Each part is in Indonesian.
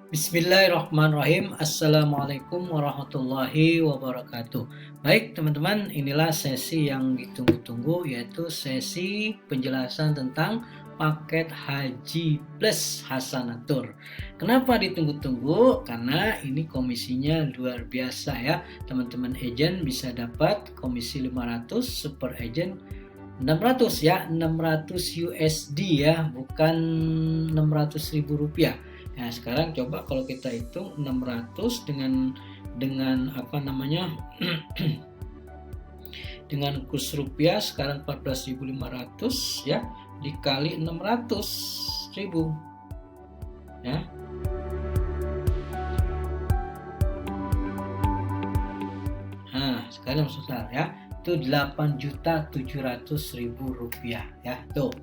Bismillahirrahmanirrahim. Assalamualaikum warahmatullahi wabarakatuh. Baik teman-teman, inilah sesi yang ditunggu-tunggu, yaitu sesi penjelasan tentang paket Haji Plus Hasanatur. Kenapa ditunggu-tunggu? Karena ini komisinya luar biasa ya. Teman-teman agent bisa dapat komisi 500, super agent 600 ya, 600 USD ya, bukan 600.000 rupiah. Nah, sekarang coba kalau kita hitung 600 dengan apa namanya? dengan kurs rupiah sekarang 14.500 ya, dikali 600.000 ya. Nah, sekarang susah ya. Itu 8.700.000 rupiah ya. Tuh.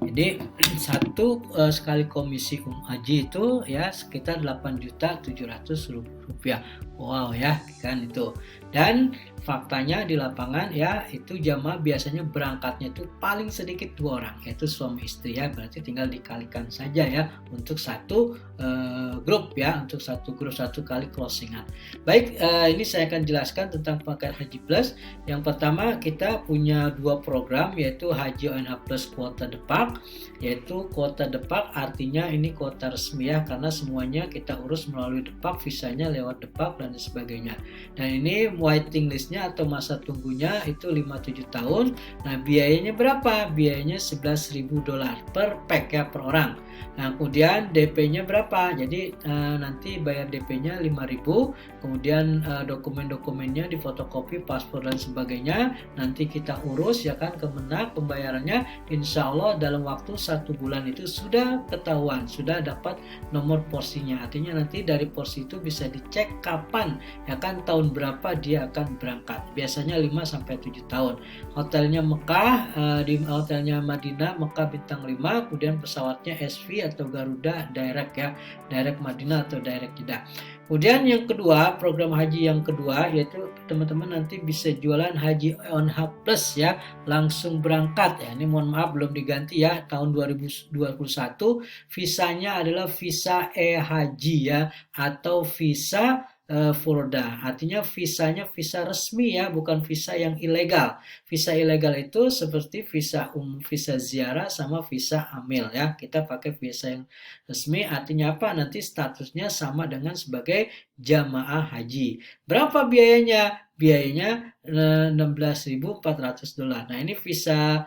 Jadi satu sekali komisi haji itu ya sekitar 8.700.000 rupiah. Wow ya kan itu. Dan faktanya di lapangan ya itu jamaah biasanya berangkatnya itu paling sedikit 2 orang, yaitu suami istri ya. Berarti tinggal dikalikan saja ya untuk satu grup ya, untuk satu grup satu kali closingan. Baik, ini saya akan jelaskan tentang paket Haji Plus. Yang pertama kita punya 2 program, yaitu Haji ONH Plus Kuota Depak, yaitu kuota Depak artinya ini kuota resmi ya, karena semuanya kita urus melalui Depak, visanya lewat Depak dan sebagainya. Dan ini waiting listnya atau masa tunggunya itu 5-7 tahun. Nah, biayanya berapa? Biayanya $11.000 per pack ya, per orang. Nah, kemudian DP-nya berapa? Jadi nanti bayar DP-nya 5.000, kemudian dokumen-dokumennya difotokopi, paspor dan sebagainya, nanti kita urus ya kan, Kemenak pembayarannya. Insya Allah dalam waktu 1 bulan itu sudah ketahuan, sudah dapat nomor porsinya. Artinya nanti dari porsi itu bisa dicek kapan ya kan, tahun berapa dia akan berangkat. Biasanya 5-7 tahun. Hotelnya Mekah, di hotelnya Madinah Mekah bintang 5, kemudian pesawatnya SV atau Garuda direct ya, direct Madinah atau direct Jeddah. Kemudian yang kedua, program haji yang kedua, yaitu teman-teman nanti bisa jualan Haji ONH Plus ya, langsung berangkat ya. Ini mohon maaf belum diganti ya, tahun 2021 visanya adalah visa e-haji ya, atau visa Foroda. Artinya visanya visa resmi ya, bukan visa yang ilegal. Visa ilegal itu seperti visa visa ziarah sama visa amil ya. Kita pakai visa yang resmi, artinya apa? Nanti statusnya sama dengan sebagai jamaah haji. Berapa biayanya? Biayanya $16.400. Nah, ini visa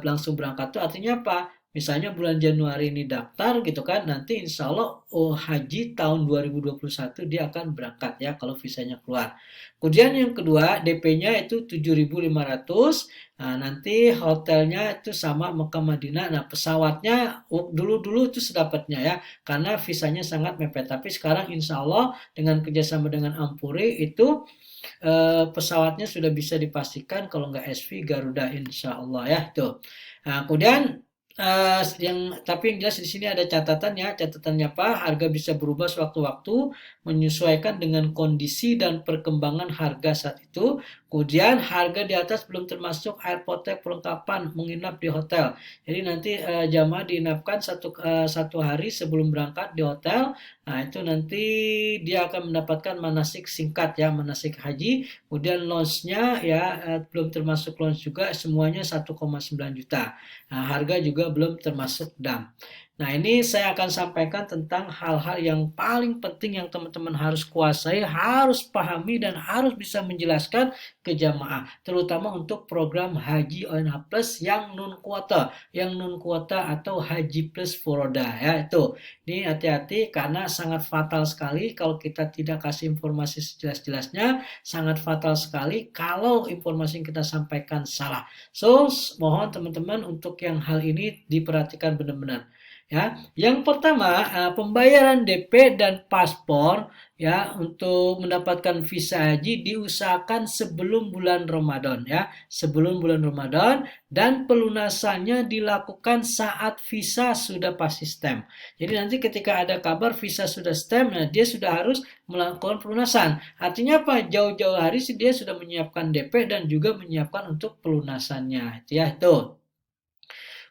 langsung berangkat itu artinya apa? Misalnya bulan Januari ini daftar gitu kan, nanti insya Allah haji tahun 2021 dia akan berangkat ya kalau visanya keluar. Kemudian yang kedua, DP-nya itu 7.500. Nah, nanti hotelnya itu sama Mekah Madinah. Nah, pesawatnya dulu-dulu itu sedapatnya ya, karena visanya sangat mepet. Tapi sekarang insya Allah dengan kerjasama dengan Ampuri itu pesawatnya sudah bisa dipastikan, kalau nggak SV Garuda insya Allah ya tuh. Nah, kemudian tapi yang jelas di sini ada catatan ya. Catatannya apa? Harga bisa berubah sewaktu-waktu menyesuaikan dengan kondisi dan perkembangan harga saat itu. Kemudian harga di atas belum termasuk airport perlengkapan menginap di hotel. Jadi nanti jamaah diinapkan satu hari sebelum berangkat di hotel. Nah, itu nanti dia akan mendapatkan manasik singkat ya, manasik haji. Kemudian lounge-nya ya belum termasuk lounge juga, semuanya 1,9 juta. Nah, harga juga belum termasuk dam. Nah, ini saya akan sampaikan tentang hal-hal yang paling penting yang teman-teman harus kuasai, harus pahami, dan harus bisa menjelaskan ke jamaah. Terutama untuk program Haji ONH Plus yang non-kuota. Yang non-kuota atau Haji Plus Foroda ya itu. Ini hati-hati karena sangat fatal sekali kalau kita tidak kasih informasi sejelas-jelasnya. Sangat fatal sekali kalau informasi yang kita sampaikan salah. So, mohon teman-teman untuk yang hal ini diperhatikan benar-benar. Ya, yang pertama pembayaran DP dan paspor ya untuk mendapatkan visa haji diusahakan sebelum bulan Ramadan ya, sebelum bulan Ramadan, dan pelunasannya dilakukan saat visa sudah pasti stem. Jadi nanti ketika ada kabar visa sudah stem, nah dia sudah harus melakukan pelunasan. Artinya apa? Jauh-jauh hari sih dia sudah menyiapkan DP dan juga menyiapkan untuk pelunasannya. Ya, itu.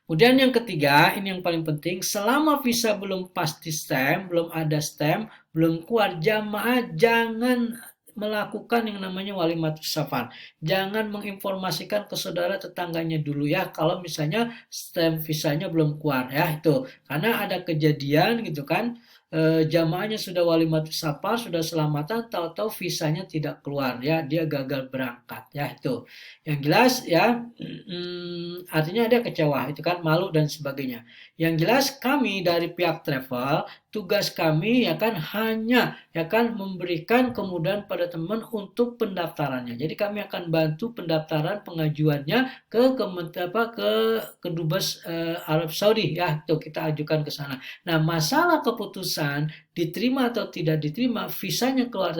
Kemudian yang ketiga, ini yang paling penting, selama visa belum pasti stamp, belum ada stamp, belum keluar, jamaah jangan melakukan yang namanya walimatus safar. Jangan menginformasikan ke saudara tetangganya dulu ya, kalau misalnya stamp visanya belum keluar ya itu. Karena ada kejadian gitu kan, jamaahnya sudah walimatus safar, sudah selamatan, tahu-tahu visanya tidak keluar ya, dia gagal berangkat ya itu. Yang jelas ya, artinya dia kecewa, itu kan malu dan sebagainya. Yang jelas kami dari pihak travel, tugas kami ya kan hanya ya kan memberikan kemudahan pada teman untuk pendaftarannya. Jadi kami akan bantu pendaftaran pengajuannya ke Kementerian apa ke Dubes Arab Saudi ya, tuh kita ajukan ke sana. Nah, masalah keputusan diterima atau tidak diterima, visanya keluar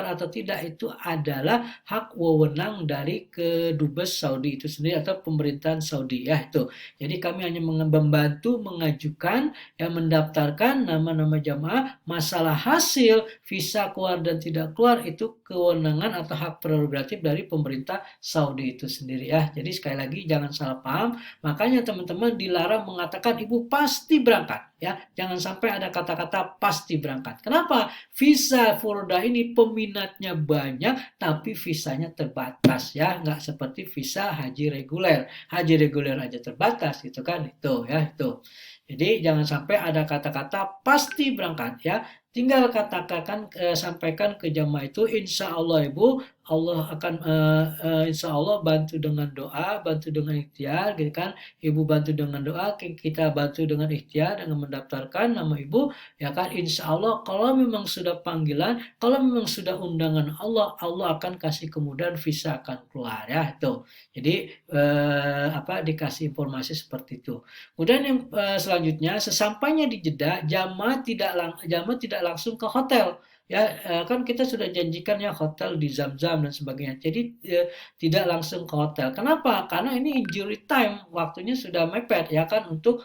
atau tidak itu adalah hak wewenang dari kedubes Saudi itu sendiri atau pemerintahan Saudi ya itu. Jadi kami hanya membantu mengajukan yang mendaftarkan nama-nama jamaah. Masalah hasil visa keluar dan tidak keluar itu kewenangan atau hak prerogatif dari pemerintah Saudi itu sendiri ya. Jadi sekali lagi jangan salah paham. Makanya teman-teman dilarang mengatakan ibu pasti berangkat ya. Jangan sampai ada kata-kata pasti berangkat. Kenapa? Visa Foroda ini peminatnya banyak tapi visanya terbatas ya, nggak seperti visa haji reguler. Haji reguler aja terbatas gitu kan, itu ya itu. Jadi jangan sampai ada kata-kata pasti berangkat ya. Tinggal katakan sampaikan ke jamaah itu insya Allah ibu Allah akan insya Allah bantu dengan doa, bantu dengan ikhtiar, gitu kan? Ibu bantu dengan doa, kita bantu dengan ikhtiar dengan mendaftarkan nama ibu, ya kan? Insya Allah kalau memang sudah panggilan, kalau memang sudah undangan Allah, Allah akan kasih kemudahan visa akan keluar ya itu. Jadi dikasih informasi seperti itu. Kemudian yang selanjutnya, sesampainya di Jeddah, jamaah tidak langsung ke hotel. Ya, kan kita sudah janjikan ya hotel di Zam-Zam dan sebagainya. Jadi tidak langsung ke hotel. Kenapa? Karena ini injury time, waktunya sudah mepet ya kan untuk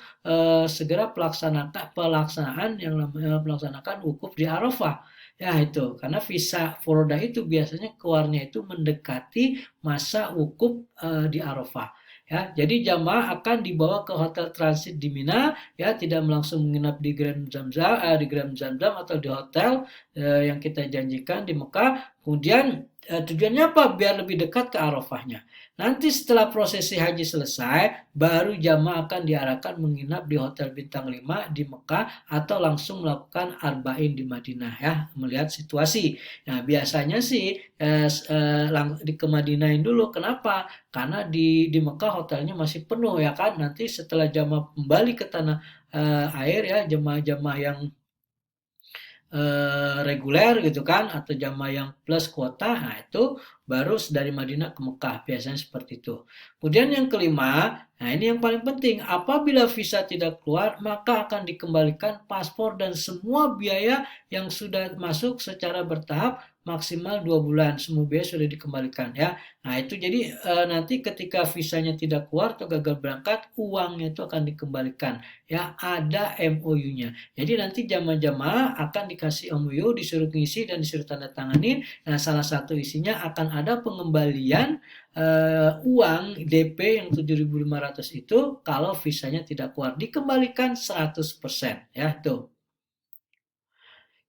segera pelaksanaan yang namanya melaksanakan wukuf di Arafah. Ya itu, karena visa Foroda itu biasanya keluarnya itu mendekati masa wukuf di Arafah. Ya, jadi jamaah akan dibawa ke hotel transit di Mina, ya tidak langsung menginap di Grand Zamzam atau di hotel yang kita janjikan di Mekah. Kemudian tujuannya apa? Biar lebih dekat ke Arafahnya. Nanti setelah prosesi haji selesai, baru jamaah akan diarahkan menginap di hotel bintang 5 di Mekah atau langsung melakukan arba'in di Madinah ya, melihat situasi. Nah, biasanya sih ke Madinahin dulu. Kenapa? Karena di Mekah hotelnya masih penuh ya kan. Nanti setelah jamaah kembali ke tanah air ya, jemaah-jemaah yang reguler gitu kan atau jamaah yang plus kuota, nah itu baru dari Madinah ke Mekah, biasanya seperti itu. Kemudian yang kelima, nah ini yang paling penting, apabila visa tidak keluar maka akan dikembalikan paspor dan semua biaya yang sudah masuk secara bertahap maksimal 2 bulan, semua biaya sudah dikembalikan ya. Nah itu jadi nanti ketika visanya tidak keluar atau gagal berangkat, uangnya itu akan dikembalikan ya, ada MOU-nya. Jadi nanti jamaah-jamaah akan dikasih MOU, disuruh ngisi dan disuruh tanda tanganin. Nah, salah satu isinya akan ada pengembalian uang DP yang 7.500 itu kalau visanya tidak keluar, dikembalikan 100% ya tuh.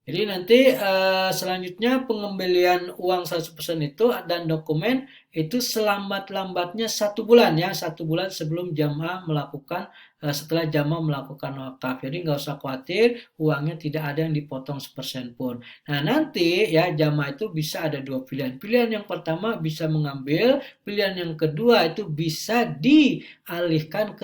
Jadi nanti selanjutnya pengembalian uang 100% itu dan dokumen itu selambat-lambatnya 1 bulan ya, 1 bulan sebelum jamaah melakukan setelah jamaah melakukan wakaf. Jadi nggak usah khawatir uangnya tidak ada yang dipotong sepersen pun. Nah nanti ya jamaah itu bisa ada dua pilihan. Pilihan yang pertama bisa mengambil, pilihan yang kedua itu bisa dialihkan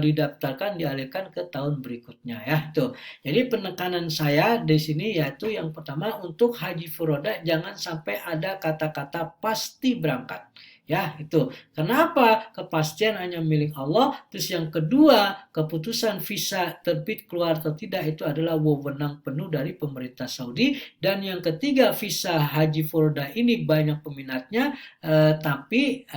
didaftarkan dialihkan ke tahun berikutnya ya tuh. Jadi penekanan saya di sini yaitu yang pertama untuk haji furoda jangan sampai ada kata-kata pasti berangkat. Ya, itu. Kenapa? Kepastian hanya milik Allah. Terus yang kedua, keputusan visa terbit keluar atau tidak itu adalah wewenang penuh dari pemerintah Saudi. Dan yang ketiga, visa haji furoda ini banyak peminatnya, tapi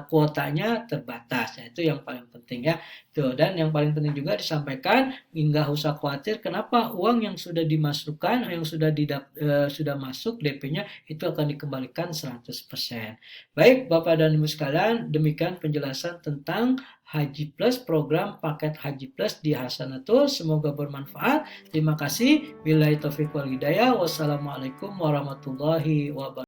kuotanya terbatas. Itu yang paling penting ya. Tuh, dan yang paling penting juga disampaikan, nggak usah khawatir kenapa uang yang sudah dimasukkan, yang sudah masuk DP-nya itu akan dikembalikan 100%. Baik, Bapak dan Ibu sekalian, demikian penjelasan tentang Haji Plus, program paket Haji Plus di Hasanatul. Semoga bermanfaat. Terima kasih. Billahi taufiq wal hidayah. Wassalamualaikum warahmatullahi wabarakatuh.